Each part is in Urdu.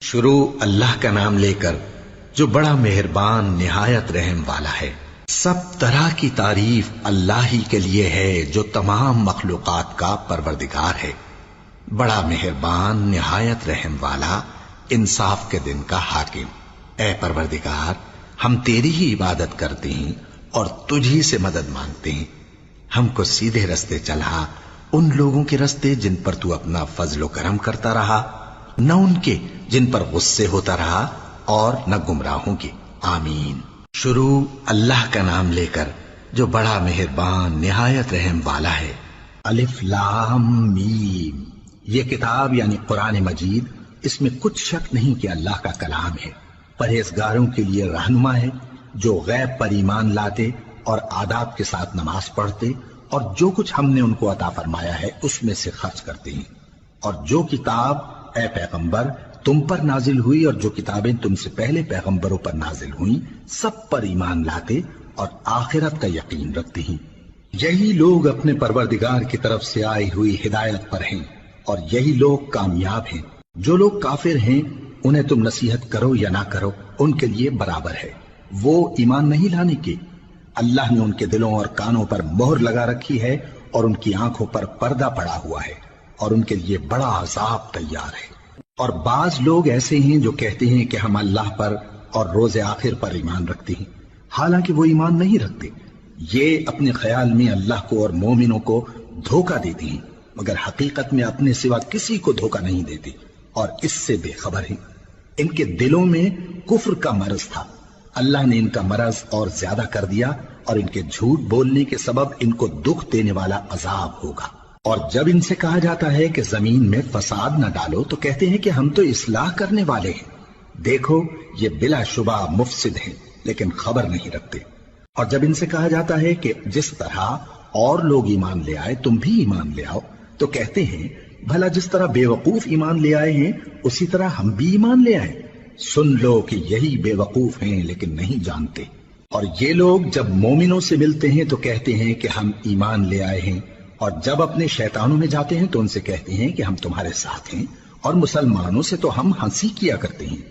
شروع اللہ کا نام لے کر جو بڑا مہربان نہایت رحم والا ہے۔ سب طرح کی تعریف اللہ ہی کے لیے ہے جو تمام مخلوقات کا پروردگار ہے، بڑا مہربان نہایت رحم والا، انصاف کے دن کا حاکم۔ اے پروردگار، ہم تیری ہی عبادت کرتے ہیں اور تجھی سے مدد مانگتے ہیں۔ ہم کو سیدھے رستے چلا، ان لوگوں کے رستے جن پر تو اپنا فضل و کرم کرتا رہا، نہ ان کے جن پر غصے ہوتا رہا، اور نہ گمراہوں کے۔ آمین۔ شروع اللہ کا نام لے کر جو بڑا مہربان نہایت رحم والا ہے۔ الف لام میم۔ یہ کتاب یعنی قرآن مجید، اس میں کچھ شک نہیں کہ اللہ کا کلام ہے، پرہیزگاروں کے لیے رہنما ہے، جو غیب پر ایمان لاتے اور آداب کے ساتھ نماز پڑھتے اور جو کچھ ہم نے ان کو عطا فرمایا ہے اس میں سے خرچ کرتے ہیں، اور جو کتاب اے پیغمبر تم پر نازل ہوئی اور جو کتابیں تم سے پہلے پیغمبروں پر نازل ہوئیں سب پر ایمان لاتے اور آخرت کا یقین رکھتے ہیں۔ یہی لوگ اپنے پروردگار کی طرف سے آئی ہوئی ہدایت پر ہیں اور یہی لوگ کامیاب ہیں۔ جو لوگ کافر ہیں انہیں تم نصیحت کرو یا نہ کرو ان کے لیے برابر ہے، وہ ایمان نہیں لانے کے۔ اللہ نے ان کے دلوں اور کانوں پر مہر لگا رکھی ہے اور ان کی آنکھوں پر پردہ پڑا ہوا ہے اور ان کے لیے بڑا عذاب تیار ہے۔ اور بعض لوگ ایسے ہیں جو کہتے ہیں کہ ہم اللہ پر اور روز آخر پر ایمان رکھتے ہیں، حالانکہ وہ ایمان نہیں رکھتے۔ یہ اپنے خیال میں اللہ کو اور مومنوں کو دھوکہ دیتے ہیں، مگر حقیقت میں اپنے سوا کسی کو دھوکہ نہیں دیتے اور اس سے بے خبر ہیں۔ ان کے دلوں میں کفر کا مرض تھا، اللہ نے ان کا مرض اور زیادہ کر دیا اور ان کے جھوٹ بولنے کے سبب ان کو دکھ دینے والا عذاب ہوگا۔ اور جب ان سے کہا جاتا ہے کہ زمین میں فساد نہ ڈالو تو کہتے ہیں کہ ہم تو اصلاح کرنے والے ہیں۔ دیکھو یہ بلا شبہ مفسد ہیں لیکن خبر نہیں رکھتے۔ اور جب ان سے کہا جاتا ہے کہ جس طرح اور لوگ ایمان لے آئے تم بھی ایمان لے آؤ تو کہتے ہیں بھلا جس طرح بے وقوف ایمان لے آئے ہیں اسی طرح ہم بھی ایمان لے آئے۔ سن لو کہ یہی بے وقوف ہیں لیکن نہیں جانتے۔ اور یہ لوگ جب مومنوں سے ملتے ہیں تو کہتے ہیں کہ ہم ایمان لے آئے ہیں، اور جب اپنے شیطانوں میں جاتے ہیں تو ان سے کہتے ہیں کہ ہم تمہارے ساتھ ہیں، اور مسلمانوں سے تو ہم ہنسی کیا کرتے ہیں۔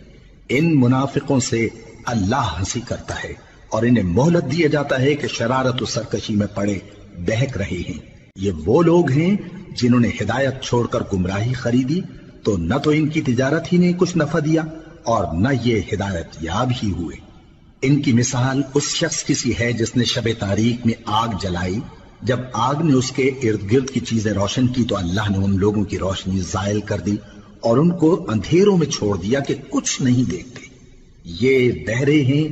ان منافقوں سے اللہ ہنسی کرتا ہے اور انہیں مہلت دیا جاتا ہے کہ شرارت و سرکشی میں پڑے بہک رہے ہیں۔ یہ وہ لوگ ہیں جنہوں نے ہدایت چھوڑ کر گمراہی خریدی، تو نہ تو ان کی تجارت ہی نے کچھ نفع دیا اور نہ یہ ہدایت یاب ہی ہوئے۔ ان کی مثال اس شخص کی سی ہے جس نے شب تاریک میں آگ جلائی، جب آگ نے اس کے ارد گرد کی چیزیں روشن کی تو اللہ نے ان لوگوں کی روشنی زائل کر دی اور ان کو اندھیروں میں چھوڑ دیا کہ کچھ نہیں دیکھتے۔ یہ بہرے ہیں،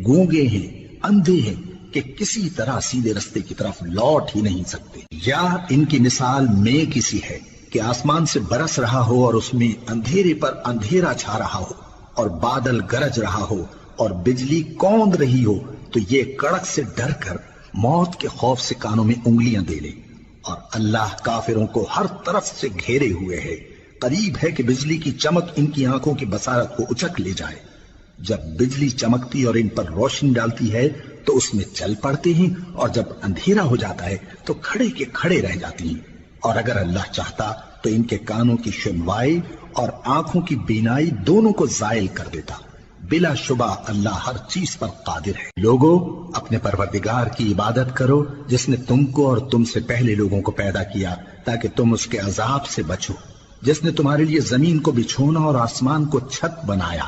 گونگے ہیں، اندھے ہیں کہ کسی طرح سیدھے رستے کی طرف لوٹ ہی نہیں سکتے۔ یا ان کی مثال میں کسی ہے کہ آسمان سے برس رہا ہو اور اس میں اندھیرے پر اندھیرا چھا رہا ہو اور بادل گرج رہا ہو اور بجلی کوند رہی ہو تو یہ کڑک سے ڈر کر موت کے خوف سے کانوں میں انگلیاں دے لے۔ اور اللہ کافروں کو ہر طرف سے گھیرے ہوئے ہے، قریب ہے کہ بجلی کی چمک ان کی آنکھوں کی بصارت کو اچک لے جائے۔ جب بجلی چمکتی اور ان پر روشنی ڈالتی ہے تو اس میں چل پڑتے ہیں، اور جب اندھیرا ہو جاتا ہے تو کھڑے کے کھڑے رہ جاتی ہیں۔ اور اگر اللہ چاہتا تو ان کے کانوں کی سنوائی اور آنکھوں کی بینائی دونوں کو زائل کر دیتا۔ بلا شبہ اللہ ہر چیز پر قادر ہے۔ لوگو اپنے پروردگار کی عبادت کرو جس نے تم کو اور تم سے پہلے لوگوں کو پیدا کیا تاکہ تم اس کے عذاب سے بچو، جس نے تمہارے لیے زمین کو بچھونا اور آسمان کو چھت بنایا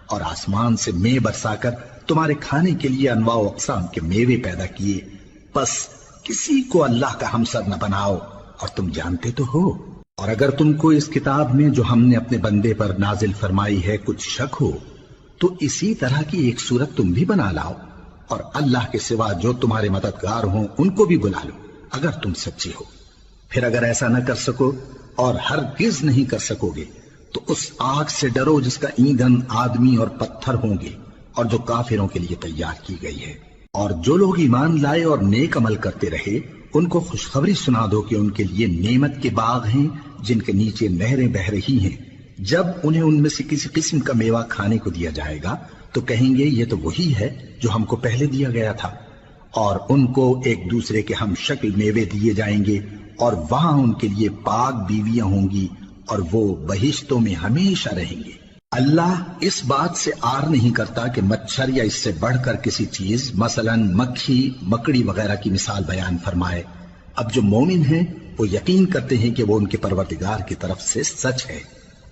اور آسمان سے مے برسا کر تمہارے کھانے کے لیے انواع و اقسام کے میوے پیدا کیے۔ بس کسی کو اللہ کا ہمسر نہ بناؤ اور تم جانتے تو ہو۔ اور اگر تم کو اس کتاب میں جو ہم نے اپنے بندے پر نازل فرمائی ہے کچھ شک ہو تو اسی طرح کی ایک صورت تم بھی بنا لاؤ، اور اللہ کے سوا جو تمہارے مددگار ہوں ان کو بھی بلا لو اگر تم سچے ہو۔ پھر اگر ایسا نہ کر سکو اور ہرگز نہیں کر سکو گے تو اس آگ سے ڈرو جس کا ایندھن آدمی اور پتھر ہوں گے اور جو کافروں کے لیے تیار کی گئی ہے۔ اور جو لوگ ایمان لائے اور نیک عمل کرتے رہے ان کو خوشخبری سنا دو کہ ان کے لیے نعمت کے باغ ہیں جن کے نیچے نہریں بہہ رہی ہیں۔ جب انہیں ان میں سے کسی قسم کا میوہ کھانے کو دیا جائے گا تو کہیں گے یہ تو وہی ہے جو ہم کو پہلے دیا گیا تھا، اور ان کو ایک دوسرے کے ہم شکل میوے دیے جائیں گے اور وہاں ان کے لیے پاک بیویاں ہوں گی اور وہ بہشتوں میں ہمیشہ رہیں گے۔ اللہ اس بات سے آر نہیں کرتا کہ مچھر یا اس سے بڑھ کر کسی چیز مثلاً مکھی مکڑی وغیرہ کی مثال بیان فرمائے۔ اب جو مومن ہیں وہ یقین کرتے ہیں کہ وہ ان کے پروردگار کی طرف سے سچ ہے،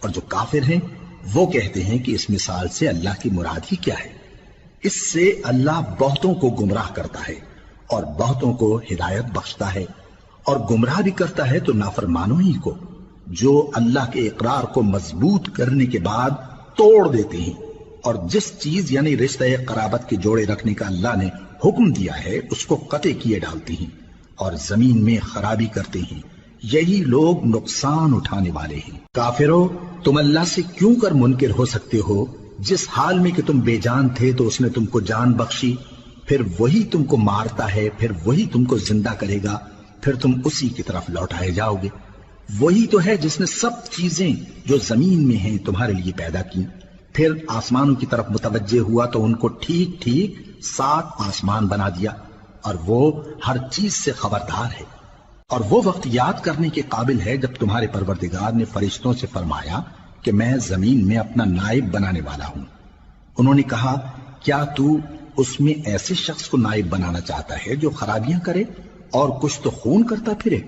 اور جو کافر ہیں وہ کہتے ہیں کہ اس مثال سے اللہ کی مراد ہی کیا ہے۔ اس سے اللہ بہتوں کو گمراہ کرتا ہے اور بہتوں کو ہدایت بخشتا ہے، اور گمراہ بھی کرتا ہے تو نافرمانوں ہی کو، جو اللہ کے اقرار کو مضبوط کرنے کے بعد توڑ دیتے ہیں، اور جس چیز یعنی رشتہ قرابت کے جوڑے رکھنے کا اللہ نے حکم دیا ہے اس کو قطع کیے ڈالتے ہیں اور زمین میں خرابی کرتے ہیں۔ یہی لوگ نقصان اٹھانے والے ہیں۔ کافرو، تم اللہ سے کیوں کر منکر ہو سکتے ہو؟ جس حال میں کہ تم بے جان تھے تو اس نے تم کو جان بخشی، پھر وہی تم کو مارتا ہے، پھر وہی تم کو زندہ کرے گا، پھر تم اسی کی طرف لوٹائے جاؤ گے۔ وہی تو ہے جس نے سب چیزیں جو زمین میں ہیں تمہارے لیے پیدا کی، پھر آسمانوں کی طرف متوجہ ہوا تو ان کو ٹھیک ٹھیک 7 آسمان بنا دیا، اور وہ ہر چیز سے خبردار ہے۔ اور وہ وقت یاد کرنے کے قابل ہے جب تمہارے پروردگار نے فرشتوں سے فرمایا کہ میں زمین میں اپنا نائب بنانے والا ہوں۔ انہوں نے کہا، کیا تو اس میں ایسے شخص کو نائب بنانا چاہتا ہے جو خرابیاں کرے اور کچھ تو خون کرتا پھرے؟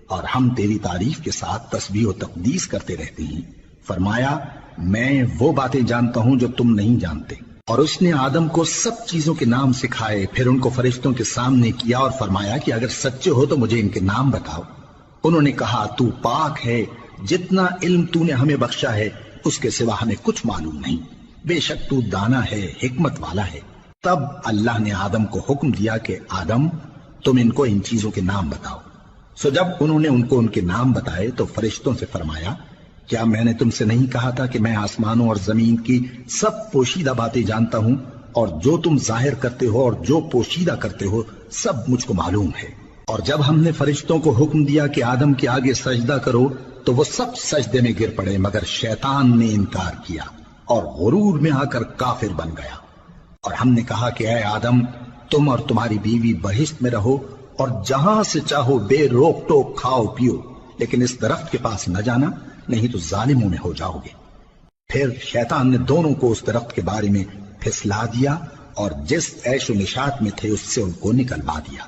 اور ہم تیری تعریف کے ساتھ تسبیح و تقدیس کرتے رہتے ہیں۔ فرمایا، میں وہ باتیں جانتا ہوں جو تم نہیں جانتے۔ اور اس نے آدم کو سب چیزوں کے نام سکھائے، پھر ان کو فرشتوں کے سامنے کیا اور فرمایا کہ اگر سچے ہو تو مجھے ان کے نام بتاؤ۔ انہوں نے کہا، تو پاک ہے، جتنا علم تو نے ہمیں بخشا ہے اس کے سوا ہمیں کچھ معلوم نہیں، بے شک تو دانا ہے، حکمت والا ہے۔ تب اللہ نے آدم کو حکم دیا کہ آدم، تم ان کو ان چیزوں کے نام بتاؤ۔ سو جب انہوں نے ان کو ان کے نام بتائے تو فرشتوں سے فرمایا، کیا میں نے تم سے نہیں کہا تھا کہ میں آسمانوں اور زمین کی سب پوشیدہ باتیں جانتا ہوں، اور جو تم ظاہر کرتے ہو اور جو پوشیدہ کرتے ہو سب مجھ کو معلوم ہے۔ اور جب ہم نے فرشتوں کو حکم دیا کہ آدم کے آگے سجدہ کرو تو وہ سب سجدے میں گر پڑے، مگر شیطان نے انکار کیا اور غرور میں آ کر کافر بن گیا۔ اور ہم نے کہا کہ اے آدم، تم اور تمہاری بیوی بہشت میں رہو اور جہاں سے چاہو بے روک ٹوک کھاؤ پیو، لیکن اس درخت کے پاس نہ جانا، نہیں تو ظالموں میں ہو جاؤ گے۔ پھر شیطان نے دونوں کو اس درخت کے بارے میں پھسلا دیا اور جس عیش و نشاط میں تھے اس سے ان کو نکلوا دیا۔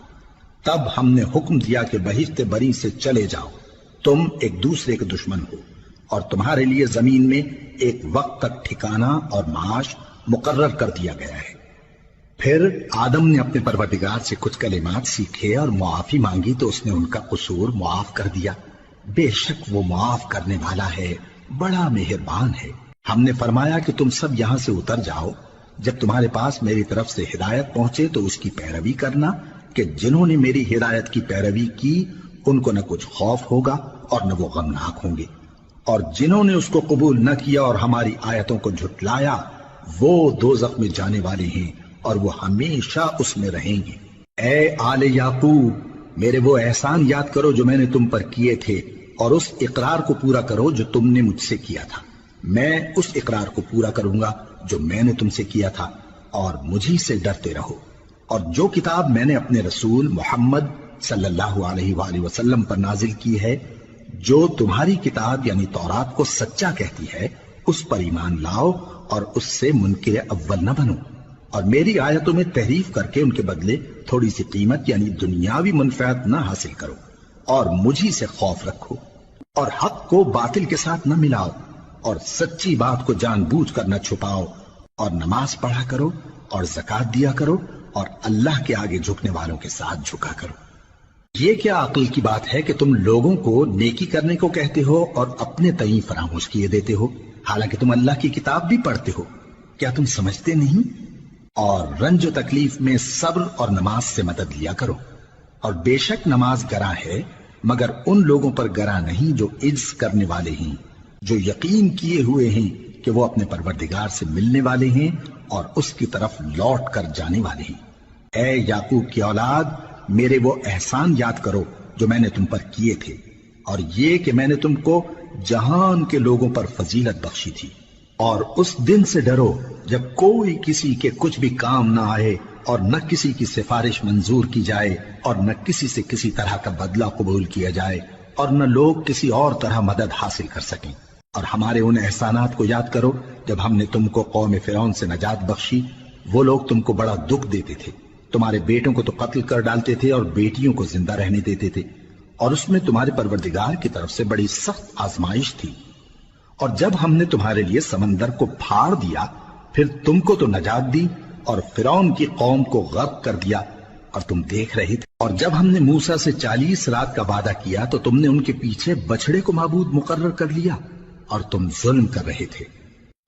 تب ہم نے حکم دیا کہ بہشت بری سے چلے جاؤ، تم ایک دوسرے کے دشمن ہو، اور تمہارے لیے زمین میں ایک وقت تک ٹھکانہ اور معاش مقرر کر دیا گیا ہے۔ پھر آدم نے اپنے پروردگار سے کچھ کلمات سیکھے اور معافی مانگی تو اس نے ان کا قصور معاف کر دیا۔ بے شک وہ معاف کرنے والا ہے، بڑا مہربان ہے۔ ہم نے فرمایا کہ تم سب یہاں سے اتر جاؤ، جب تمہارے پاس میری طرف سے ہدایت پہنچے تو اس کی پیروی کرنا، کہ جنہوں نے میری ہدایت کی پیروی کی ان کو نہ کچھ خوف ہوگا اور نہ وہ غمناک ہوں گے، اور جنہوں نے اس کو قبول نہ کیا اور ہماری آیتوں کو جھٹلایا وہ دوزخ میں جانے والے ہیں اور وہ ہمیشہ اس میں رہیں گے۔ اے آل یعقوب، میرے وہ احسان یاد کرو جو میں نے تم پر کیے تھے، اور اس اقرار کو پورا کرو جو تم نے مجھ سے کیا تھا۔ میں اس اقرار کو پورا کروں گا جو میں نے تم سے کیا تھا، اور مجھی سے ڈرتے رہو۔ اور جو کتاب میں نے اپنے رسول محمد صلی اللہ علیہ وآلہ وسلم پر نازل کی ہے، جو تمہاری کتاب یعنی تورات کو سچا کہتی ہے، اس پر ایمان لاؤ اور اس سے منکر اول نہ بنو، اور میری آیتوں میں تحریف کر کے ان کے بدلے تھوڑی سی قیمت یعنی دنیاوی منفعت نہ حاصل کرو، اور مجھی سے خوف رکھو، اور حق کو باطل کے ساتھ نہ ملاؤ، اور سچی بات کو جان بوجھ کر نہ چھپاؤ، اور نماز پڑھا کرو اور زکوٰۃ دیا کرو، اور اللہ کے آگے جھکنے والوں کے ساتھ جھکا کرو۔ یہ کیا عقل کی بات ہے کہ تم لوگوں کو نیکی کرنے کو کہتے ہو اور اپنے تئیں فراموش کیے دیتے ہو، حالانکہ تم اللہ کی کتاب بھی پڑھتے ہو؟ کیا تم سمجھتے نہیں؟ اور رنج و تکلیف میں صبر اور نماز سے مدد لیا کرو، اور بے شک نماز گراں ہے، مگر ان لوگوں پر گراں نہیں جو عجز کرنے والے ہیں، جو یقین کیے ہوئے ہیں کہ وہ اپنے پروردگار سے ملنے والے ہیں اور اس کی طرف لوٹ کر جانے والے ہیں۔ اے یعقوب کی اولاد، میرے وہ احسان یاد کرو جو میں نے تم پر کیے تھے، اور یہ کہ میں نے تم کو جہان کے لوگوں پر فضیلت بخشی تھی۔ اور اس دن سے ڈرو جب کوئی کسی کے کچھ بھی کام نہ آئے، اور نہ کسی کی سفارش منظور کی جائے، اور نہ کسی سے کسی طرح کا بدلہ قبول کیا جائے، اور نہ لوگ کسی اور طرح مدد حاصل کر سکیں۔ اور ہمارے ان احسانات کو یاد کرو جب ہم نے تم کو قوم فرعون سے نجات بخشی وہ لوگ تم کو بڑا دکھ دیتے تھے، تمہارے بیٹوں کو تو قتل کر ڈالتے تھے اور بیٹیوں کو زندہ رہنے دیتے تھے، اور اس میں تمہارے پروردگار کی طرف سے بڑی سخت آزمائش تھی۔ اور جب ہم نے تمہارے لیے سمندر کو پھاڑ دیا پھر تم کو تو نجات دی اور فرعون کی قوم کو غرق کر دیا اور تم دیکھ رہے تھے۔ اور جب ہم نے موسیٰ سے 40 رات کا وعدہ کیا تو تم نے ان کے پیچھے بچڑے کو معبود مقرر کر لیا اور تم ظلم کر رہے تھے،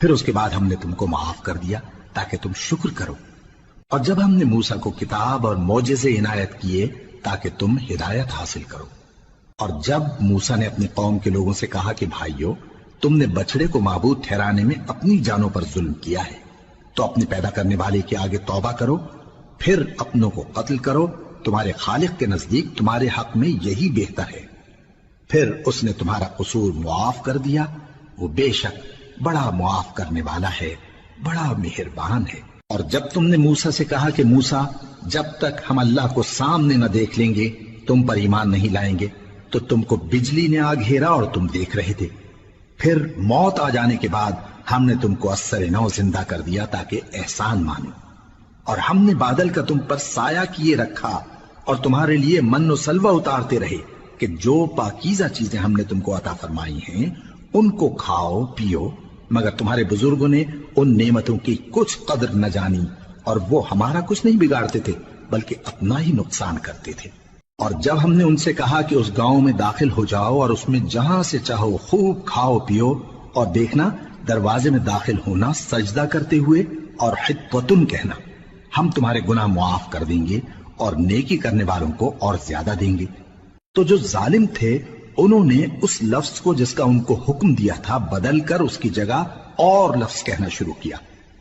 پھر اس کے بعد ہم نے تم کو معاف کر دیا تاکہ تم شکر کرو۔ اور جب ہم نے موسیٰ کو کتاب اور معجزے عنایت کیے تاکہ تم ہدایت حاصل کرو۔ اور جب موسیٰ نے اپنی قوم کے لوگوں سے کہا کہ بھائیو، تم نے بچڑے کو معبود ٹھہرانے میں اپنی جانوں پر ظلم کیا ہے، تو اپنے پیدا کرنے والے کے آگے توبہ کرو، پھر اپنوں کو قتل کرو، تمہارے خالق کے نزدیک تمہارے حق میں یہی بہتر ہے۔ پھر اس نے تمہارا قصور معاف کر دیا، وہ بے شک بڑا معاف کرنے والا ہے، بڑا مہربان ہے۔ اور جب تم نے موسیٰ سے کہا کہ موسیٰ، جب تک ہم اللہ کو سامنے نہ دیکھ لیں گے تم پر ایمان نہیں لائیں گے، تو تم کو بجلی نے آ گھیرا اور تم دیکھ رہے تھے، پھر موت آ جانے کے بعد ہم نے تم کو اثر نو زندہ کر دیا تاکہ احسان مانو۔ اور ہم نے بادل کا تم پر سایہ کیے رکھا اور تمہارے لیے من و سلوہ اتارتے رہے کہ جو پاکیزہ چیزیں ہم نے تم کو عطا فرمائی ہیں ان کو کھاؤ پیو، مگر تمہارے بزرگوں نے ان نعمتوں کی کچھ قدر نہ جانی اور وہ ہمارا کچھ نہیں بگاڑتے تھے بلکہ اپنا ہی نقصان کرتے تھے۔ اور جب ہم نے ان سے کہا کہ اس گاؤں میں داخل ہو جاؤ اور اس میں جہاں سے چاہو خوب کھاؤ پیو، اور دیکھنا دروازے میں داخل ہونا سجدہ کرتے ہوئے اور حطوتن کہنا، ہم تمہارے گناہ معاف کر دیں گے اور نیکی کرنے والوں کو اور زیادہ دیں گے۔ تو جو ظالم تھے انہوں نے اس لفظ کو جس کا ان کو حکم دیا تھا بدل کر اس کی جگہ اور لفظ کہنا شروع کیا،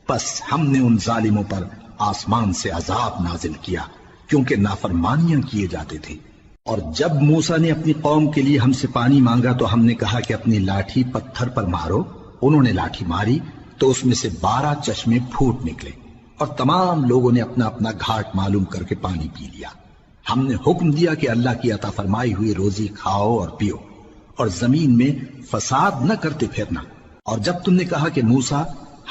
پس ہم نے ان ظالموں پر آسمان سے عذاب نازل کیا کیونکہ نافرمانیاں کیے جاتے تھے۔ اور جب موسیٰ نے اپنی قوم کے لیے ہم سے پانی مانگا تو ہم نے کہا کہ اپنی لاٹھی پتھر پر مارو، انہوں نے لاٹھی ماری تو اس میں سے 12 چشمے پھوٹ نکلے اور تمام لوگوں نے اپنا اپنا گھاٹ معلوم کر کے پانی پی لیا۔ ہم نے حکم دیا کہ اللہ کی عطا فرمائی ہوئی روزی کھاؤ اور پیو اور زمین میں فساد نہ کرتے پھرنا۔ اور جب تم نے کہا کہ موسیٰ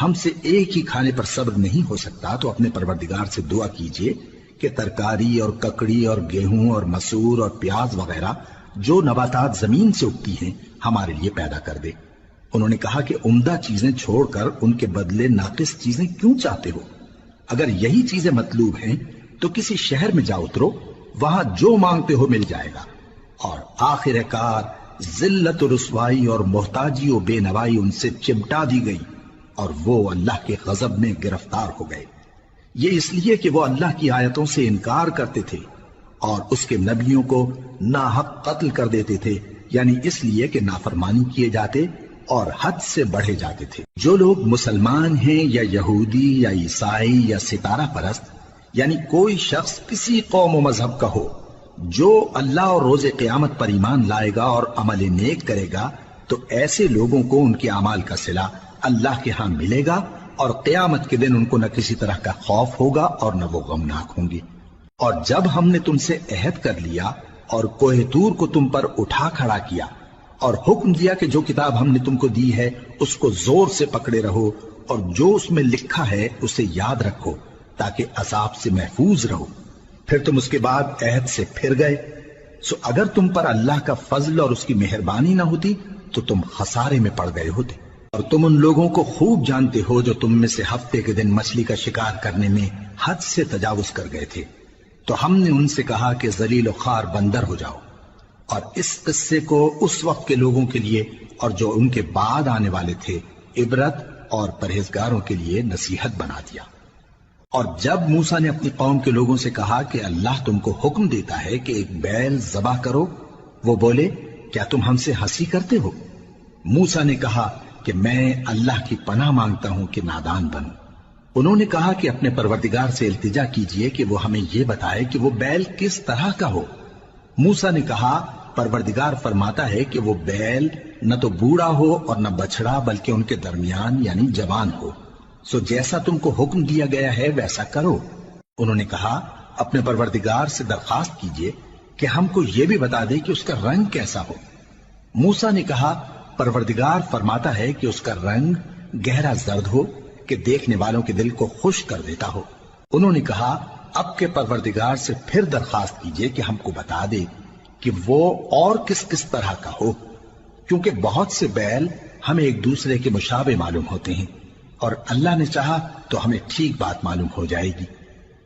ہم سے ایک ہی کھانے پر صبر نہیں ہو سکتا تو اپنے پروردگار سے دعا کیجئے کہ ترکاری اور ککڑی اور گیہوں اور مسور اور پیاز وغیرہ جو نباتات زمین سے اگتی ہیں ہمارے لیے پیدا کر دے۔ انہوں نے کہا کہ عمدہ چیزیں چھوڑ کر ان کے بدلے ناقص چیزیں کیوں چاہتے ہو؟ اگر یہی چیزیں مطلوب ہیں تو کسی شہر میں جا اترو، وہاں جو مانگتے ہو مل جائے گا۔ اور آخر کار ذلت و رسوائی اور محتاجی و بے نوائی ان سے چمٹا دی گئی اور وہ اللہ کے غضب میں گرفتار ہو گئے، یہ اس لیے کہ وہ اللہ کی آیتوں سے انکار کرتے تھے اور اس کے نبیوں کو ناحق قتل کر دیتے تھے، یعنی اس لیے کہ نافرمانی کیے جاتے اور حد سے بڑھے جاتے تھے۔ جو لوگ مسلمان ہیں یا یہودی یا عیسائی یا ستارہ پرست، یعنی کوئی شخص کسی قوم و مذہب کا ہو، جو اللہ اور روز قیامت پر ایمان لائے گا اور عمل نیک کرے گا تو ایسے لوگوں کو ان کے اعمال کا صلہ اللہ کے ہاں ملے گا اور قیامت کے دن ان کو نہ کسی طرح کا خوف ہوگا اور نہ وہ غمناک ہوں گے۔ اور جب ہم نے تم سے عہد کر لیا اور کوہ طور کو تم پر اٹھا کھڑا کیا اور حکم دیا کہ جو کتاب ہم نے تم کو دی ہے اس کو زور سے پکڑے رہو اور جو اس میں لکھا ہے اسے یاد رکھو تاکہ عذاب سے محفوظ رہو، پھر تم اس کے بعد عہد سے پھر گئے، سو اگر تم پر اللہ کا فضل اور اس کی مہربانی نہ ہوتی تو تم خسارے میں پڑ گئے ہوتے۔ اور تم ان لوگوں کو خوب جانتے ہو جو تم میں سے ہفتے کے دن مچھلی کا شکار کرنے میں حد سے تجاوز کر گئے تھے، تو ہم نے ان سے کہا کہ ذلیل و خوار بندر ہو جاؤ، اور اس قصے کو اس وقت کے لوگوں کے لیے اور جو ان کے بعد آنے والے تھے عبرت اور پرہیزگاروں کے لیے نصیحت بنا دیا۔ اور جب موسیٰ نے اپنی قوم کے لوگوں سے کہا کہ اللہ تم کو حکم دیتا ہے کہ ایک بیل ذبح کرو، وہ بولے کیا تم ہم سے ہنسی کرتے ہو؟ موسیٰ نے کہا کہ میں اللہ کی پناہ مانگتا ہوں کہ نادان بنوں۔ انہوں نے کہا کہ اپنے پروردگار سے التجا کیجئے کہ وہ ہمیں یہ بتائے کہ وہ بیل کس طرح کا ہو۔ موسیٰ نے کہا پروردگار فرماتا ہے کہ وہ بیل نہ تو بوڑھا ہو اور نہ بچڑا بلکہ ان کے درمیان یعنی جوان ہو، سو جیسا تم کو حکم دیا گیا ہے ویسا کرو۔ انہوں نے کہا اپنے پروردگار سے درخواست کیجئے کہ ہم کو یہ بھی بتا دے کہ اس کا رنگ کیسا ہو۔ موسیٰ نے کہا پروردگار فرماتا ہے کہ اس کا رنگ گہرا زرد ہو کہ دیکھنے والوں کے دل کو خوش کر دیتا ہو۔ انہوں نے کہا اب کے پروردگار سے پھر درخواست کیجئے کہ ہم کو بتا دے کہ وہ اور کس کس طرح کا ہو، کیونکہ بہت سے بیل ہمیں ایک دوسرے کے مشابہ معلوم ہوتے ہیں، اور اللہ نے چاہا تو ہمیں ٹھیک بات معلوم ہو جائے گی۔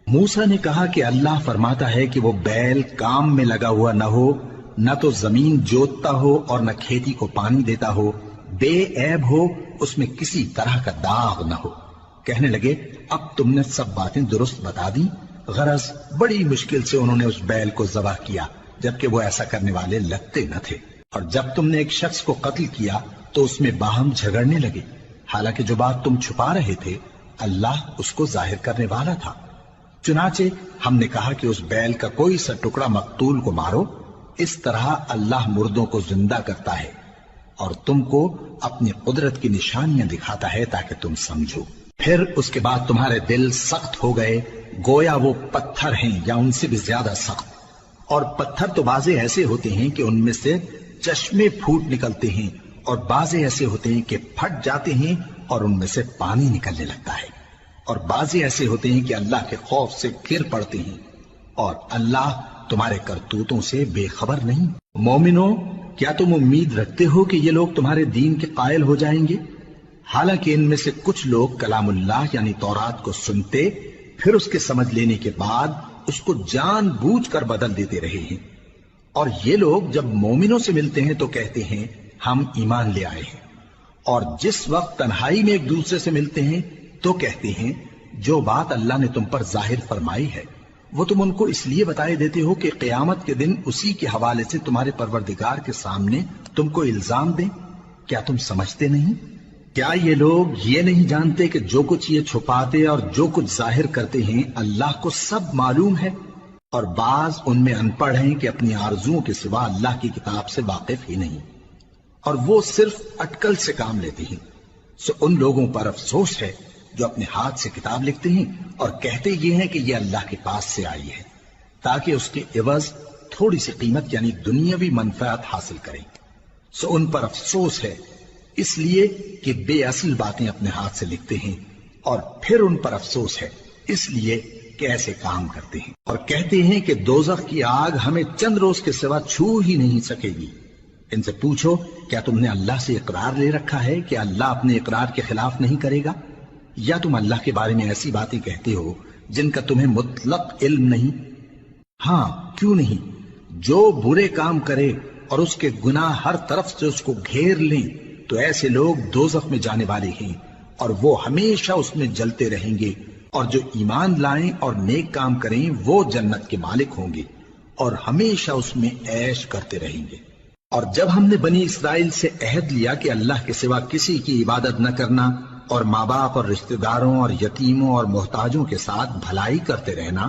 موسیٰ نے کہا کہ اللہ فرماتا ہے کہ وہ بیل کام میں لگا ہوا نہ ہو، نہ تو زمین جوتتا ہو اور نہ کھیتی کو پانی دیتا ہو، بے عیب ہو، اس میں کسی طرح کا داغ نہ ہو۔ کہنے لگے اب تم نے سب باتیں درست بتا دی۔ غرض بڑی مشکل سے انہوں نے اس بیل کو ذبح کیا، جبکہ وہ ایسا کرنے والے لگتے نہ تھے۔ اور جب تم نے ایک شخص کو قتل کیا تو اس میں باہم جھگڑنے لگے، حالانکہ جو بات تم چھپا رہے تھے اللہ اس کو ظاہر کرنے والا تھا۔ چنانچہ ہم نے کہا کہ اس بیل کا کوئی سا ٹکڑا مقتول کو مارو، اس طرح اللہ مردوں کو زندہ کرتا ہے اور تم کو اپنی قدرت کی نشانیاں دکھاتا ہے تاکہ تم سمجھو۔ پھر اس کے بعد تمہارے دل سخت ہو گئے، گویا وہ پتھر ہیں یا ان سے بھی زیادہ سخت۔ اور پتھر تو بعضے ایسے ہوتے ہیں کہ ان میں سے چشمے پھوٹ نکلتے ہیں، اور بعضے ایسے ہوتے ہیں کہ پھٹ جاتے ہیں اور ان میں سے پانی نکلنے لگتا ہے، اور بعضے ایسے ہوتے ہیں کہ اللہ کے خوف سے گر پڑتے ہیں، اور اللہ تمہارے کرتوتوں سے بے خبر نہیں۔ مومنو، کیا تم امید رکھتے ہو کہ یہ لوگ تمہارے دین کے قائل ہو جائیں گے؟ حالانکہ ان میں سے کچھ لوگ کلام اللہ یعنی تورات کو سنتے، پھر اس کے سمجھ لینے کے بعد اس کو جان بوجھ کر بدل دیتے رہے ہیں، اور یہ لوگ جب مومنوں سے ملتے ہیں تو کہتے ہیں ہم ایمان لے آئے ہیں، اور جس وقت تنہائی میں ایک دوسرے سے ملتے ہیں تو کہتے ہیں جو بات اللہ نے تم پر ظاہر فرمائی ہے وہ تم ان کو اس لیے بتائے دیتے ہو کہ قیامت کے دن اسی کے حوالے سے تمہارے پروردگار کے سامنے تم کو الزام دیں۔ کیا تم سمجھتے نہیں؟ کیا یہ لوگ یہ نہیں جانتے کہ جو کچھ یہ چھپاتے اور جو کچھ ظاہر کرتے ہیں اللہ کو سب معلوم ہے؟ اور بعض ان میں ان پڑھ ہیں کہ اپنی آرزوؤں کے سوا اللہ کی کتاب سے واقف ہی نہیں، اور وہ صرف اٹکل سے کام لیتے ہیں۔ سو ان لوگوں پر افسوس ہے جو اپنے ہاتھ سے کتاب لکھتے ہیں اور کہتے یہ ہیں کہ یہ اللہ کے پاس سے آئی ہے، تاکہ اس کے عوض تھوڑی سی قیمت یعنی دنیاوی منفعت حاصل کریں۔ سو ان پر افسوس ہے اس لیے کہ بے اصل باتیں اپنے ہاتھ سے لکھتے ہیں، اور پھر ان پر افسوس ہے اس لیے کہ ایسے کام کرتے ہیں، اور کہتے ہیں کہ دوزخ کی آگ ہمیں چند روز کے سوا چھو ہی نہیں سکے گی۔ ان سے پوچھو کیا تم نے اللہ سے اقرار لے رکھا ہے کہ اللہ اپنے اقرار کے خلاف نہیں کرے گا؟ یا تم اللہ کے بارے میں ایسی باتیں کہتے ہو جن کا تمہیں مطلق علم نہیں؟ ہاں کیوں نہیں، جو برے کام کرے اور اس کے گناہ ہر طرف سے اس کو گھیر لیں تو ایسے لوگ دوزخ میں جانے والے ہیں، اور وہ ہمیشہ اس میں جلتے رہیں گے، اور جو ایمان لائیں اور نیک کام کریں وہ جنت کے مالک ہوں گے اور ہمیشہ اس میں عیش کرتے رہیں گے۔ اور جب ہم نے بنی اسرائیل سے عہد لیا کہ اللہ کے سوا کسی کی عبادت نہ کرنا، اور ماں باپ اور رشتہ داروں اور یتیموں اور محتاجوں کے ساتھ بھلائی کرتے رہنا،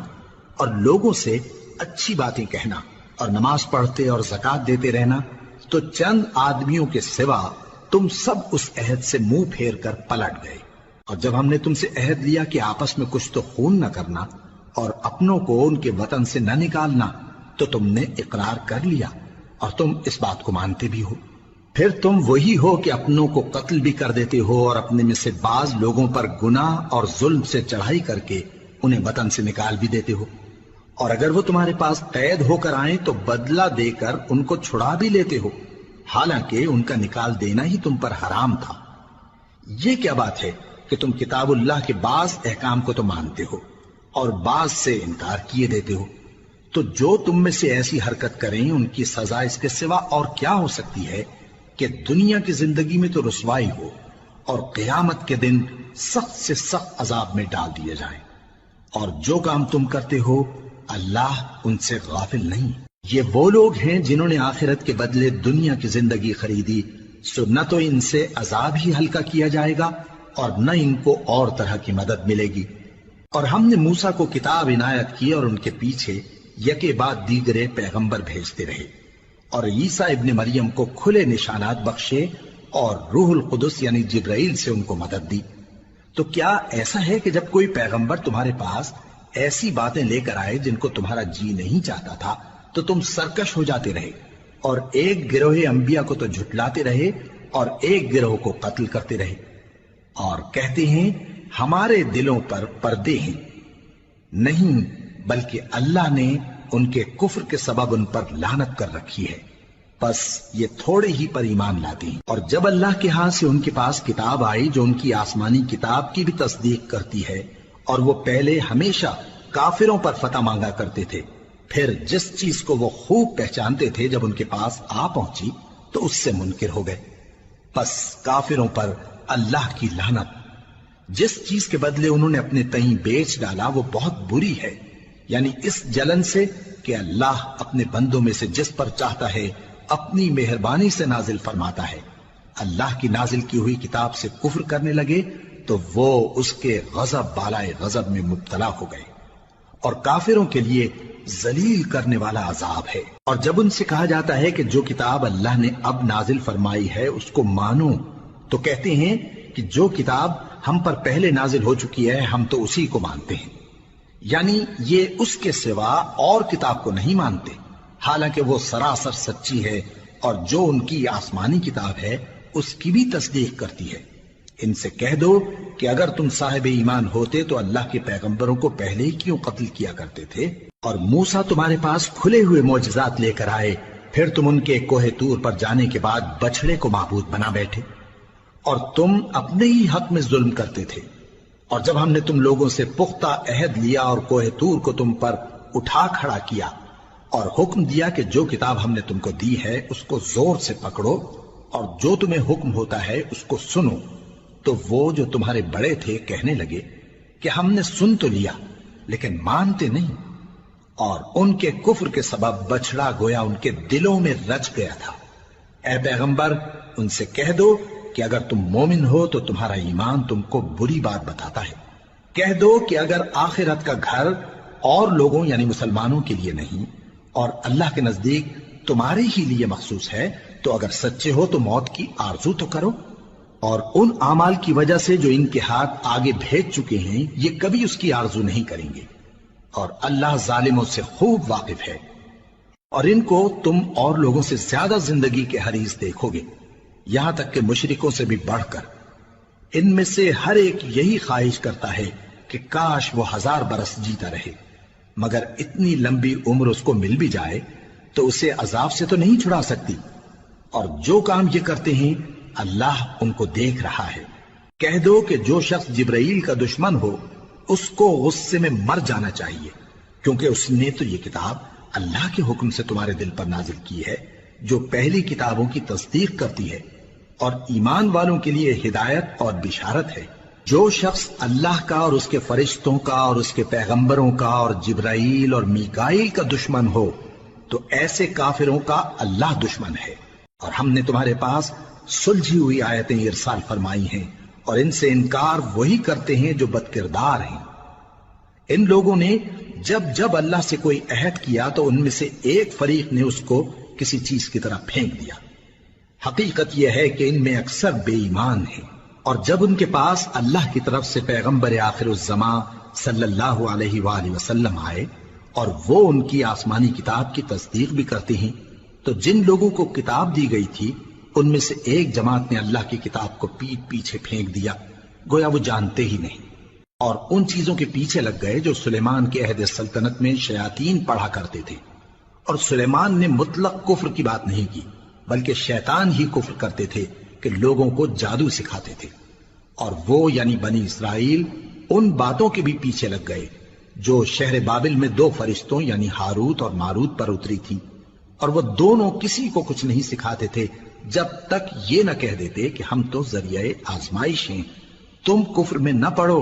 اور لوگوں سے اچھی باتیں کہنا، اور نماز پڑھتے اور زکوٰۃ دیتے رہنا، تو چند آدمیوں کے سوا تم سب اس عہد سے منہ پھیر کر پلٹ گئے۔ اور جب ہم نے تم سے عہد لیا کہ آپس میں کچھ تو خون نہ کرنا اور اپنوں کو ان کے وطن سے نہ نکالنا، تو تم نے اقرار کر لیا اور تم اس بات کو مانتے بھی ہو۔ پھر تم وہی ہو کہ اپنوں کو قتل بھی کر دیتے ہو اور اپنے میں سے بعض لوگوں پر گناہ اور ظلم سے چڑھائی کر کے انہیں وطن سے نکال بھی دیتے ہو، اور اگر وہ تمہارے پاس قید ہو کر آئیں تو بدلہ دے کر ان کو چھڑا بھی لیتے ہو، حالانکہ ان کا نکال دینا ہی تم پر حرام تھا۔ یہ کیا بات ہے کہ تم کتاب اللہ کے بعض احکام کو تو مانتے ہو اور بعض سے انکار کیے دیتے ہو؟ تو جو تم میں سے ایسی حرکت کریں ان کی سزا اس کے سوا اور کیا ہو سکتی ہے کہ دنیا کی زندگی میں تو رسوائی ہو اور قیامت کے دن سخت سے سخت عذاب میں ڈال دیے جائیں۔ اور جو کام تم کرتے ہو اللہ ان سے غافل نہیں۔ یہ وہ لوگ ہیں جنہوں نے آخرت کے بدلے دنیا کی زندگی خریدی، سو نہ تو ان سے عذاب ہی ہلکا کیا جائے گا اور نہ ان کو اور طرح کی مدد ملے گی۔ اور ہم نے موسیٰ کو کتاب عنایت کی اور ان کے پیچھے یکے بعد دیگرے پیغمبر بھیجتے رہے، اور عیسیٰ ابن مریم کو کھلے نشانات بخشے اور روح القدس یعنی جبرائیل سے ان کو مدد دی۔ تو کیا ایسا ہے کہ جب کوئی پیغمبر تمہارے پاس ایسی باتیں لے کر آئے جن کو تمہارا جی نہیں چاہتا تھا تو تم سرکش ہو جاتے رہے، اور ایک گروہ انبیاء کو تو جھٹلاتے رہے اور ایک گروہ کو قتل کرتے رہے؟ اور کہتے ہیں ہمارے دلوں پر پردے ہیں، نہیں بلکہ اللہ نے ان کے کفر کے سبب ان پر لعنت کر رکھی ہے، بس یہ تھوڑے ہی پر ایمان لاتے ہیں۔ اور جب اللہ کے ہاں سے ان کے پاس کتاب آئی جو ان کی آسمانی کتاب کی بھی تصدیق کرتی ہے، اور وہ پہلے ہمیشہ کافروں پر فتح مانگا کرتے تھے، پھر جس چیز کو وہ خوب پہچانتے تھے جب ان کے پاس آ پہنچی تو اس سے منکر ہو گئے، بس کافروں پر اللہ کی لعنت۔ جس چیز کے بدلے انہوں نے اپنے تئیں بیچ ڈالا وہ بہت بری ہے، یعنی اس جلن سے کہ اللہ اپنے بندوں میں سے جس پر چاہتا ہے اپنی مہربانی سے نازل فرماتا ہے۔ اللہ کی نازل کی ہوئی کتاب سے کفر کرنے لگے تو وہ اس کے غضب بالائے غضب میں مبتلا ہو گئے، اور کافروں کے لیے ذلیل کرنے والا عذاب ہے۔ اور جب ان سے کہا جاتا ہے کہ جو کتاب اللہ نے اب نازل فرمائی ہے اس کو مانو، تو کہتے ہیں کہ جو کتاب ہم پر پہلے نازل ہو چکی ہے ہم تو اسی کو مانتے ہیں، یعنی یہ اس کے سوا اور کتاب کو نہیں مانتے، حالانکہ وہ سراسر سچی ہے، اور جو ان کی آسمانی کتاب ہے اس کی بھی تصدیق کرتی ہے۔ ان سے کہہ دو کہ اگر تم صاحب ایمان ہوتے تو اللہ کے پیغمبروں کو پہلے ہی کیوں قتل کیا کرتے تھے؟ اور موسیٰ تمہارے پاس کھلے ہوئے معجزات لے کر آئے، پھر تم ان کے کوہ طور پر جانے کے بعد بچڑے کو معبود بنا بیٹھے، اور تم اپنے ہی حق میں ظلم کرتے تھے۔ اور جب ہم نے تم لوگوں سے پختہ عہد لیا اور کوہ طور کو تم پر اٹھا کھڑا کیا، اور حکم دیا کہ جو کتاب ہم نے تم کو دی ہے اس کو زور سے پکڑو، اور جو تمہیں حکم ہوتا ہے اس کو سنو، تو وہ جو تمہارے بڑے تھے کہنے لگے کہ ہم نے سن تو لیا لیکن مانتے نہیں، اور ان کے کفر کے سبب بچڑا گویا ان کے دلوں میں رچ گیا تھا۔ اے پیغمبر ان سے کہہ دو کہ اگر تم مومن ہو تو تمہارا ایمان تم کو بری بات بتاتا ہے۔ کہہ دو کہ اگر آخرت کا گھر اور لوگوں یعنی مسلمانوں کے لیے نہیں اور اللہ کے نزدیک تمہارے ہی لیے مخصوص ہے تو اگر سچے ہو تو موت کی آرزو تو کرو، اور ان اعمال کی وجہ سے جو ان کے ہاتھ آگے بھیج چکے ہیں یہ کبھی اس کی آرزو نہیں کریں گے، اور اللہ ظالموں سے خوب واقف ہے۔ اور ان کو تم اور لوگوں سے زیادہ زندگی کے حریص دیکھو گے، یہاں تک کہ مشرکوں سے بھی بڑھ کر۔ ان میں سے ہر ایک یہی خواہش کرتا ہے کہ کاش وہ 1000 برس جیتا رہے، مگر اتنی لمبی عمر اس کو مل بھی جائے تو اسے عذاب سے تو نہیں چھڑا سکتی، اور جو کام یہ کرتے ہیں اللہ ان کو دیکھ رہا ہے۔ کہہ دو کہ جو شخص جبرائیل کا دشمن ہو اس کو غصے میں مر جانا چاہیے، کیونکہ اس نے تو یہ کتاب اللہ کے حکم سے تمہارے دل پر نازل کی ہے جو پہلی کتابوں کی تصدیق کرتی ہے، اور ایمان والوں کے لیے ہدایت اور بشارت ہے۔ جو شخص اللہ کا اور اس کے فرشتوں کا اور اس کے پیغمبروں کا اور جبرائیل اور میکائیل کا دشمن ہو تو ایسے کافروں کا اللہ دشمن ہے۔ اور ہم نے تمہارے پاس سلجھی ہوئی آیتیں ارسال فرمائی ہیں، اور ان سے انکار وہی کرتے ہیں جو بد کردار ہیں۔ ان لوگوں نے جب جب اللہ سے کوئی عہد کیا تو ان میں سے ایک فریق نے اس کو کسی چیز کی طرح پھینک دیا۔ حقیقت یہ ہے کہ ان میں اکثر بے ایمان ہیں، اور جب ان کے پاس اللہ کی طرف سے پیغمبر آخر الزمان صلی اللہ علیہ وآلہ وسلم آئے اور وہ ان کی آسمانی کتاب کی تصدیق بھی کرتے ہیں، تو جن لوگوں کو کتاب دی گئی تھی ان میں سے ایک جماعت نے اللہ کی کتاب کو پیٹ پیچھے پھینک دیا، گویا وہ جانتے ہی نہیں، اور ان چیزوں کے پیچھے لگ گئے جو سلیمان کے عہد سلطنت میں شیاطین پڑھا کرتے تھے۔ اور سلیمان نے مطلق کفر کی بات نہیں کی، بلکہ شیطان ہی کفر کرتے تھے کہ لوگوں کو جادو سکھاتے تھے، اور وہ یعنی بنی اسرائیل ان باتوں کے بھی پیچھے لگ گئے جو شہر بابل میں 2 فرشتوں یعنی ہاروت اور ماروت پر اتری تھی، اور وہ دونوں کسی کو کچھ نہیں سکھاتے تھے جب تک یہ نہ کہہ دیتے کہ ہم تو ذریعہ آزمائش ہیں، تم کفر میں نہ پڑو۔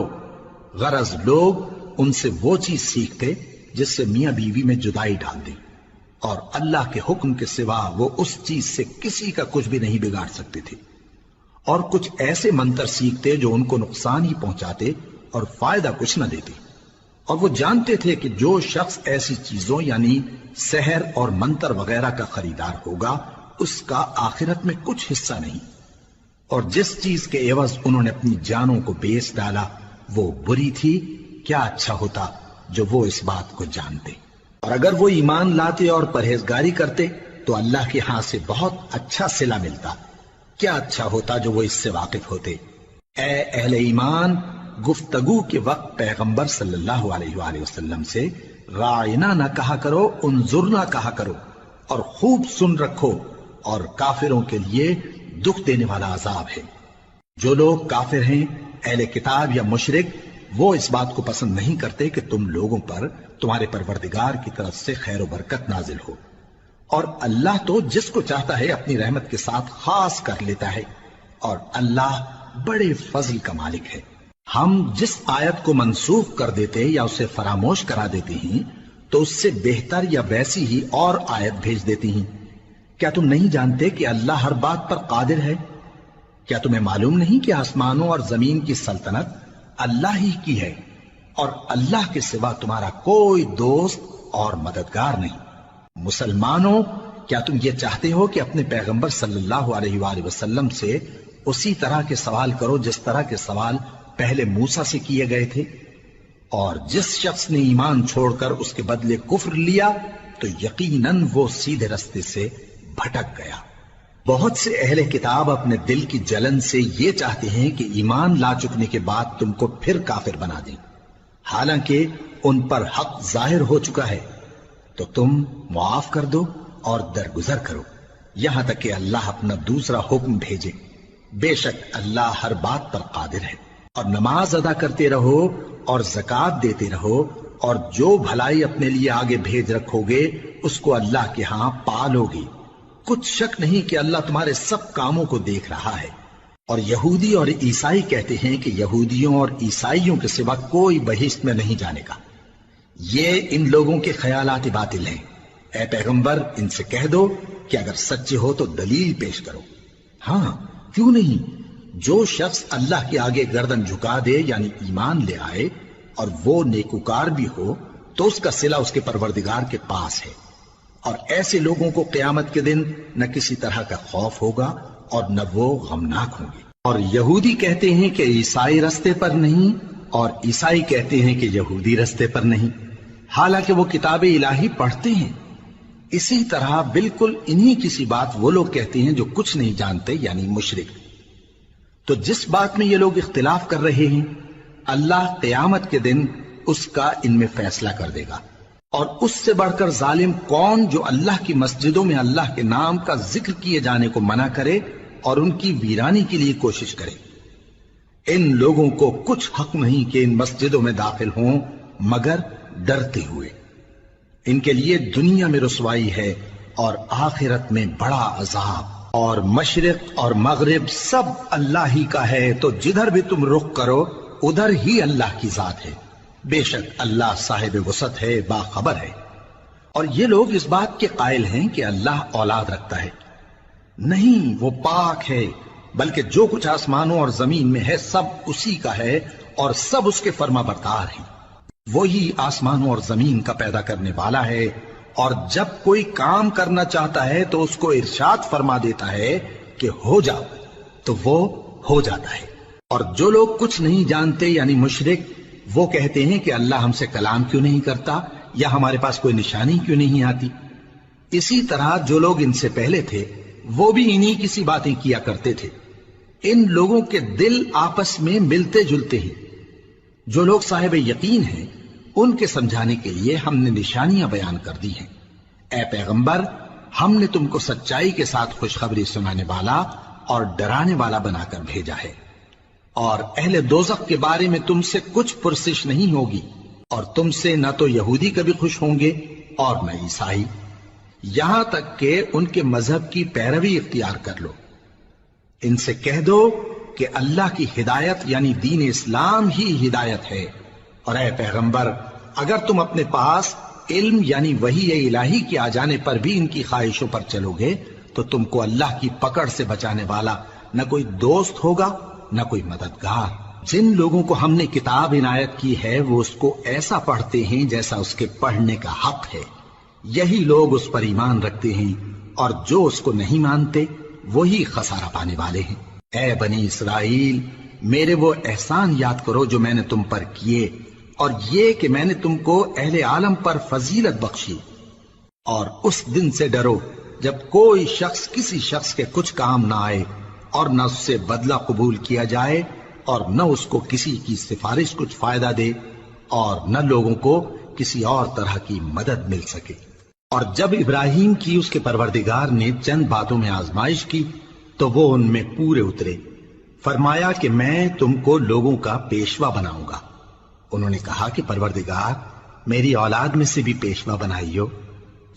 غرض لوگ ان سے وہ چیز سیکھتے جس سے میاں بیوی میں جدائی ڈال دیں، اور اللہ کے حکم کے سوا وہ اس چیز سے کسی کا کچھ بھی نہیں بگاڑ سکتے تھے، اور کچھ ایسے منتر سیکھتے جو ان کو نقصان ہی پہنچاتے اور فائدہ کچھ نہ دیتے۔ اور وہ جانتے تھے کہ جو شخص ایسی چیزوں یعنی سحر اور منتر وغیرہ کا خریدار ہوگا اس کا آخرت میں کچھ حصہ نہیں، اور جس چیز کے عوض انہوں نے اپنی جانوں کو بیچ ڈالا وہ بری تھی، کیا اچھا ہوتا جو وہ اس بات کو جانتے۔ اور اگر وہ ایمان لاتے اور پرہیزگاری کرتے تو اللہ کے ہاں سے بہت اچھا صلہ ملتا، کیا اچھا ہوتا جو وہ اس سے واقف ہوتے۔ اے اہل ایمان، گفتگو کے وقت پیغمبر صلی اللہ علیہ وآلہ وسلم سے رائنا نہ کہا کرو، انظرنا کہا کرو، اور خوب سن رکھو، اور کافروں کے لیے دکھ دینے والا عذاب ہے۔ جو لوگ کافر ہیں، اہل کتاب یا مشرک، وہ اس بات کو پسند نہیں کرتے کہ تم لوگوں پر تمہارے پروردگار کی طرف سے خیر و برکت نازل ہو، اور اللہ تو جس کو چاہتا ہے اپنی رحمت کے ساتھ خاص کر لیتا ہے، اور اللہ بڑے فضل کا مالک ہے۔ ہم جس آیت کو منسوخ کر دیتے یا اسے فراموش کرا دیتے ہیں تو اس سے بہتر یا ویسی ہی اور آیت بھیج دیتی ہیں۔ کیا تم نہیں جانتے کہ اللہ ہر بات پر قادر ہے؟ کیا تمہیں معلوم نہیں کہ آسمانوں اور زمین کی سلطنت اللہ ہی کی ہے، اور اللہ کے سوا تمہارا کوئی دوست اور مددگار نہیں؟ مسلمانوں، کیا تم یہ چاہتے ہو کہ اپنے پیغمبر صلی اللہ علیہ وآلہ وسلم سے اسی طرح کے سوال کرو جس طرح کے سوال پہلے موسیٰ سے کیے گئے تھے؟ اور جس شخص نے ایمان چھوڑ کر اس کے بدلے کفر لیا تو یقیناً وہ سیدھے رستے سے بھٹک گیا۔ بہت سے اہل کتاب اپنے دل کی جلن سے یہ چاہتے ہیں کہ ایمان لا چکنے کے بعد تم کو پھر کافر بنا دیں، حالانکہ ان پر حق ظاہر ہو چکا ہے۔ تو تم معاف کر دو اور درگزر کرو یہاں تک کہ اللہ اپنا دوسرا حکم بھیجے۔ بے شک اللہ ہر بات پر قادر ہے۔ اور نماز ادا کرتے رہو اور زکوٰۃ دیتے رہو، اور جو بھلائی اپنے لیے آگے بھیج رکھو گے اس کو اللہ کے ہاں پالو گے۔ کچھ شک نہیں کہ اللہ تمہارے سب کاموں کو دیکھ رہا ہے۔ اور یہودی اور عیسائی کہتے ہیں کہ یہودیوں اور عیسائیوں کے سوا کوئی بہشت میں نہیں جانے کا۔ یہ ان لوگوں کے خیالات باطل ہیں۔ اے پیغمبر، ان سے کہہ دو کہ اگر سچے ہو تو دلیل پیش کرو۔ ہاں، کیوں نہیں؟ جو شخص اللہ کے آگے گردن جھکا دے، یعنی ایمان لے آئے، اور وہ نیکوکار بھی ہو، تو اس کا صلہ اس کے پروردگار کے پاس ہے۔ اور ایسے لوگوں کو قیامت کے دن نہ کسی طرح کا خوف ہوگا اور نہ وہ غمناک ہوں گے۔ اور یہودی کہتے ہیں کہ عیسائی رستے پر نہیں، اور عیسائی کہتے ہیں کہ یہودی رستے پر نہیں، حالانکہ وہ کتاب الہی پڑھتے ہیں۔ اسی طرح بالکل انہی کسی بات وہ لوگ کہتے ہیں جو کچھ نہیں جانتے، یعنی مشرک۔ تو جس بات میں یہ لوگ اختلاف کر رہے ہیں، اللہ قیامت کے دن اس کا ان میں فیصلہ کر دے گا۔ اور اس سے بڑھ کر ظالم کون جو اللہ کی مسجدوں میں اللہ کے نام کا ذکر کیے جانے کو منع کرے اور ان کی ویرانی کے لیے کوشش کرے۔ ان لوگوں کو کچھ حق نہیں کہ ان مسجدوں میں داخل ہوں مگر ڈرتے ہوئے۔ ان کے لیے دنیا میں رسوائی ہے اور آخرت میں بڑا عذاب۔ اور مشرق اور مغرب سب اللہ ہی کا ہے، تو جدھر بھی تم رخ کرو ادھر ہی اللہ کی ذات ہے۔ بے شک اللہ صاحب وسعت ہے، باخبر ہے۔ اور یہ لوگ اس بات کے قائل ہیں کہ اللہ اولاد رکھتا ہے۔ نہیں، وہ پاک ہے، بلکہ جو کچھ آسمانوں اور زمین میں ہے سب اسی کا ہے، اور سب اس کے فرما بردار ہیں۔ وہی آسمانوں اور زمین کا پیدا کرنے والا ہے، اور جب کوئی کام کرنا چاہتا ہے تو اس کو ارشاد فرما دیتا ہے کہ ہو جاؤ، تو وہ ہو جاتا ہے۔ اور جو لوگ کچھ نہیں جانتے یعنی مشرک، وہ کہتے ہیں کہ اللہ ہم سے کلام کیوں نہیں کرتا، یا ہمارے پاس کوئی نشانی کیوں نہیں آتی۔ اسی طرح جو لوگ ان سے پہلے تھے وہ بھی انہی کسی باتیں کیا کرتے تھے۔ ان لوگوں کے دل آپس میں ملتے جلتے ہیں۔ جو لوگ صاحب یقین ہیں ان کے سمجھانے کے لیے ہم نے نشانیاں بیان کر دی ہیں۔ اے پیغمبر، ہم نے تم کو سچائی کے ساتھ خوشخبری سنانے والا اور ڈرانے والا بنا کر بھیجا ہے۔ اور اہل دوزخ کے بارے میں تم سے کچھ پرسش نہیں ہوگی، اور تم سے نہ تو یہودی کبھی خوش ہوں گے اور نہ عیسائی، یہاں تک کہ ان کے مذہب کی پیروی اختیار کر لو۔ ان سے کہہ دو کہ اللہ کی ہدایت یعنی دین اسلام ہی ہدایت ہے۔ اور اے پیغمبر، اگر تم اپنے پاس علم یعنی وحی الہی کے آ جانے پر بھی ان کی خواہشوں پر چلو گے تو تم کو اللہ کی پکڑ سے بچانے والا نہ کوئی دوست ہوگا نہ کوئی مددگار۔ جن لوگوں کو ہم نے کتاب عنایت کی ہے وہ اس کو ایسا پڑھتے ہیں جیسا اس کے پڑھنے کا حق ہے، یہی لوگ اس پر ایمان رکھتے ہیں، اور جو اس کو نہیں مانتے وہی خسارہ پانے والے ہیں۔ اے بنی اسرائیل، میرے وہ احسان یاد کرو جو میں نے تم پر کیے، اور یہ کہ میں نے تم کو اہل عالم پر فضیلت بخشی۔ اور اس دن سے ڈرو جب کوئی شخص کسی شخص کے کچھ کام نہ آئے اور نہ اس سے بدلہ قبول کیا جائے، اور نہ اس کو کسی کی سفارش کچھ فائدہ دے اور نہ لوگوں کو کسی اور طرح کی مدد مل سکے۔ اور جب ابراہیم کی اس کے پروردگار نے چند باتوں میں آزمائش کی تو وہ ان میں پورے اترے۔ فرمایا کہ میں تم کو لوگوں کا پیشوا بناؤں گا۔ انہوں نے کہا کہ پروردگار میری اولاد میں سے بھی پیشوا بنائیو۔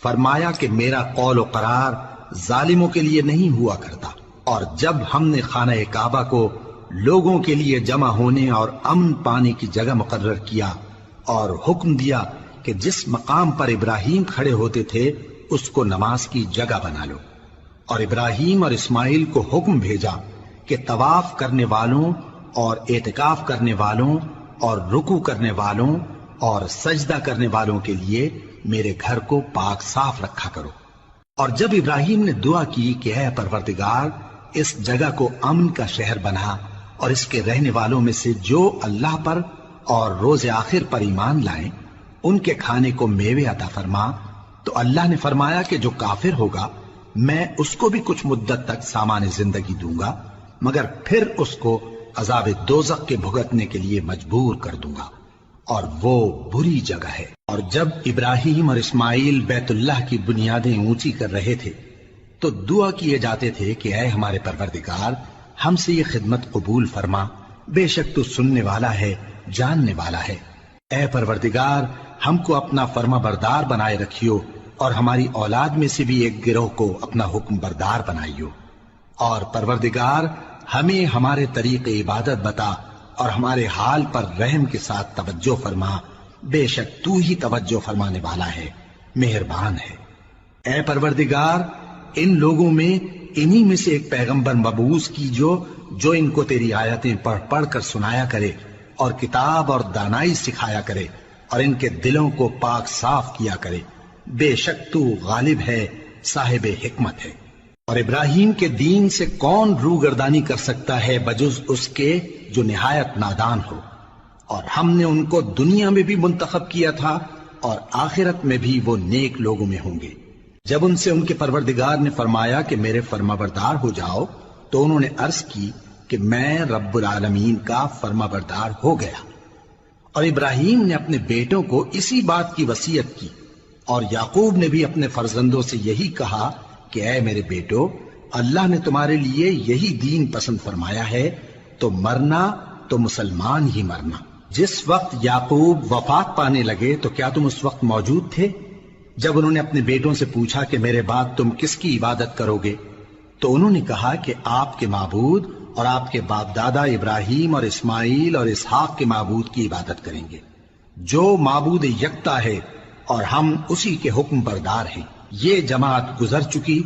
فرمایا کہ میرا قول و قرار ظالموں کے لیے نہیں ہوا کرتا۔ اور جب ہم نے خانہ کعبہ کو لوگوں کے لیے جمع ہونے اور امن پانے کی جگہ مقرر کیا اور حکم دیا کہ جس مقام پر ابراہیم کھڑے ہوتے تھے اس کو نماز کی جگہ بنا لو، اور ابراہیم اور اسماعیل کو حکم بھیجا کہ طواف کرنے والوں اور اعتکاف کرنے والوں اور رکوع کرنے والوں اور سجدہ کرنے والوں کے لیے میرے گھر کو پاک صاف رکھا کرو۔ اور جب ابراہیم نے دعا کی کہ اے پروردگار اس جگہ کو امن کا شہر بنا اور اس کے رہنے والوں میں سے جو اللہ پر اور روز آخر پر ایمان لائیں ان کے کھانے کو میوے عطا فرما، تو اللہ نے فرمایا کہ جو کافر ہوگا میں اس کو بھی کچھ مدت تک سامان زندگی دوں گا، مگر پھر اس کو عذاب دوزخ کے بھگتنے کے لیے مجبور کر دوں گا، اور وہ بری جگہ ہے۔ اور جب ابراہیم اور اسماعیل بیت اللہ کی بنیادیں اونچی کر رہے تھے تو دعا کیے جاتے تھے کہ اے ہمارے پروردگار ہم سے یہ خدمت قبول فرما، بے شک تو سننے والا ہے، جاننے والا ہے۔ اے پروردگار ہم کو اپنا فرما بردار بنائے رکھیو اور ہماری اولاد میں سے بھی ایک گروہ کو اپنا حکم بردار بنائیو، اور پروردگار ہمیں ہمارے طریق عبادت بتا اور ہمارے حال پر رحم کے ساتھ توجہ فرما، بے شک تو ہی توجہ فرمانے والا ہے، مہربان ہے۔ اے پروردگار ان لوگوں میں انہی میں سے ایک پیغمبر مبعوث کیجو جو ان کو تیری آیتیں پڑھ پڑھ کر سنایا کرے اور کتاب اور دانائی سکھایا کرے اور ان کے دلوں کو پاک صاف کیا کرے، بے شک تو غالب ہے، صاحب حکمت ہے۔ اور ابراہیم کے دین سے کون روگردانی کر سکتا ہے بجز اس کے جو نہایت نادان ہو، اور ہم نے ان کو دنیا میں بھی منتخب کیا تھا اور آخرت میں بھی وہ نیک لوگوں میں ہوں گے۔ جب ان سے ان کے پروردگار نے فرمایا کہ میرے فرما بردار ہو جاؤ تو انہوں نے عرض کی کہ میں رب العالمین کا فرما بردار ہو گیا۔ اور ابراہیم نے اپنے بیٹوں کو اسی بات کی وصیت کی، اور یعقوب نے بھی اپنے فرزندوں سے یہی کہا کہ اے میرے بیٹو اللہ نے تمہارے لیے یہی دین پسند فرمایا ہے، تو مرنا تو مسلمان ہی مرنا۔ جس وقت یعقوب وفات پانے لگے تو کیا تم اس وقت موجود تھے جب انہوں نے اپنے بیٹوں سے پوچھا کہ میرے بعد تم کس کی عبادت کرو گے؟ تو انہوں نے کہا کہ آپ کے معبود اور آپ کے باپ دادا ابراہیم اور اسماعیل اور اسحاق کے معبود کی عبادت کریں گے، جو معبود یکتا ہے اور ہم اسی کے حکم بردار ہیں۔ یہ جماعت گزر چکی،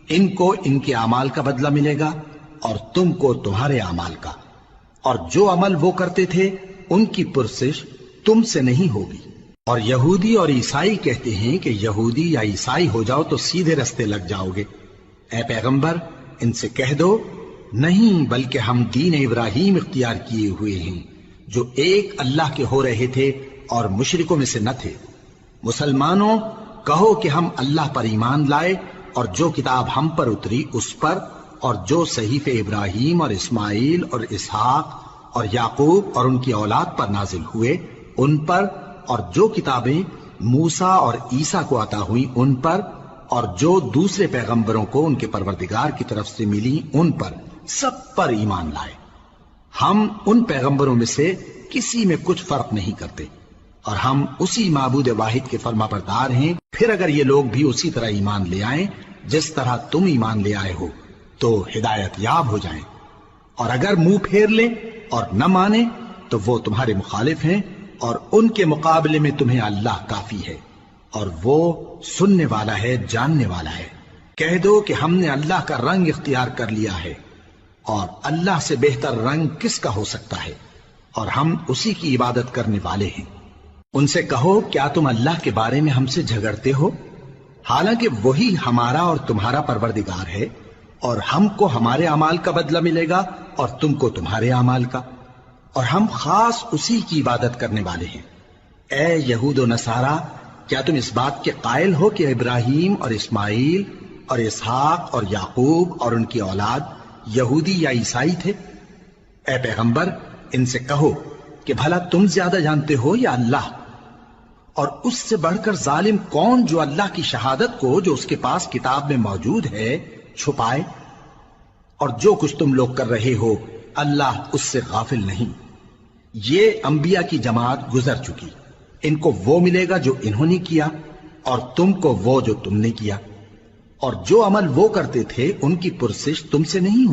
ان کو ان کے اعمال کا بدلہ ملے گا اور تم کو تمہارے اعمال کا، اور جو عمل وہ کرتے تھے ان کی پرسش تم سے نہیں ہوگی۔ اور یہودی اور عیسائی کہتے ہیں کہ یہودی یا عیسائی ہو جاؤ تو سیدھے رستے لگ جاؤ گے۔ اے پیغمبر ان سے کہہ دو نہیں، بلکہ ہم دین ابراہیم اختیار کیے ہوئے ہیں جو ایک اللہ کے ہو رہے تھے اور مشرکوں میں سے نہ تھے۔ مسلمانوں کہو کہ ہم اللہ پر ایمان لائے اور جو کتاب ہم پر اتری اس پر، اور جو صحیفے ابراہیم اور اسماعیل اور اسحاق اور یعقوب اور ان کی اولاد پر نازل ہوئے ان پر، اور جو کتابیں موسیٰ اور عیسیٰ کو عطا ہوئی ان پر، اور جو دوسرے پیغمبروں کو ان کے پروردگار کی طرف سے ملی ان پر، سب پر ایمان لائے۔ ہم ان پیغمبروں میں سے کسی میں کچھ فرق نہیں کرتے، اور ہم اسی معبود واحد کے فرما بردار ہیں۔ پھر اگر یہ لوگ بھی اسی طرح ایمان لے آئیں جس طرح تم ایمان لے آئے ہو تو ہدایت یاب ہو جائیں، اور اگر منہ پھیر لیں اور نہ مانیں تو وہ تمہارے مخالف ہیں، اور ان کے مقابلے میں تمہیں اللہ کافی ہے، اور وہ سننے والا ہے، جاننے والا ہے۔ کہہ دو کہ ہم نے اللہ کا رنگ اختیار کر لیا ہے، اور اللہ سے بہتر رنگ کس کا ہو سکتا ہے، اور ہم اسی کی عبادت کرنے والے ہیں۔ ان سے کہو کیا تم اللہ کے بارے میں ہم سے جھگڑتے ہو، حالانکہ وہی ہمارا اور تمہارا پروردگار ہے، اور ہم کو ہمارے اعمال کا بدلہ ملے گا اور تم کو تمہارے اعمال کا، اور ہم خاص اسی کی عبادت کرنے والے ہیں۔ اے یہود و نصارا کیا تم اس بات کے قائل ہو کہ ابراہیم اور اسماعیل اور اسحاق اور یعقوب اور ان کی اولاد یہودی یا عیسائی تھے؟ اے پیغمبر ان سے کہو کہ بھلا تم زیادہ جانتے ہو یا اللہ؟ اور اس سے بڑھ کر ظالم کون جو اللہ کی شہادت کو جو اس کے پاس کتاب میں موجود ہے چھپائے؟ اور جو کچھ تم لوگ کر رہے ہو اللہ اس سے غافل نہیں۔ یہ انبیاء کی جماعت گزر چکی، ان کو وہ ملے گا جو انہوں نے کیا اور تم کو وہ جو تم نے کیا، اور جو عمل وہ کرتے تھے ان کی پرسش تم سے نہیں ہوگی۔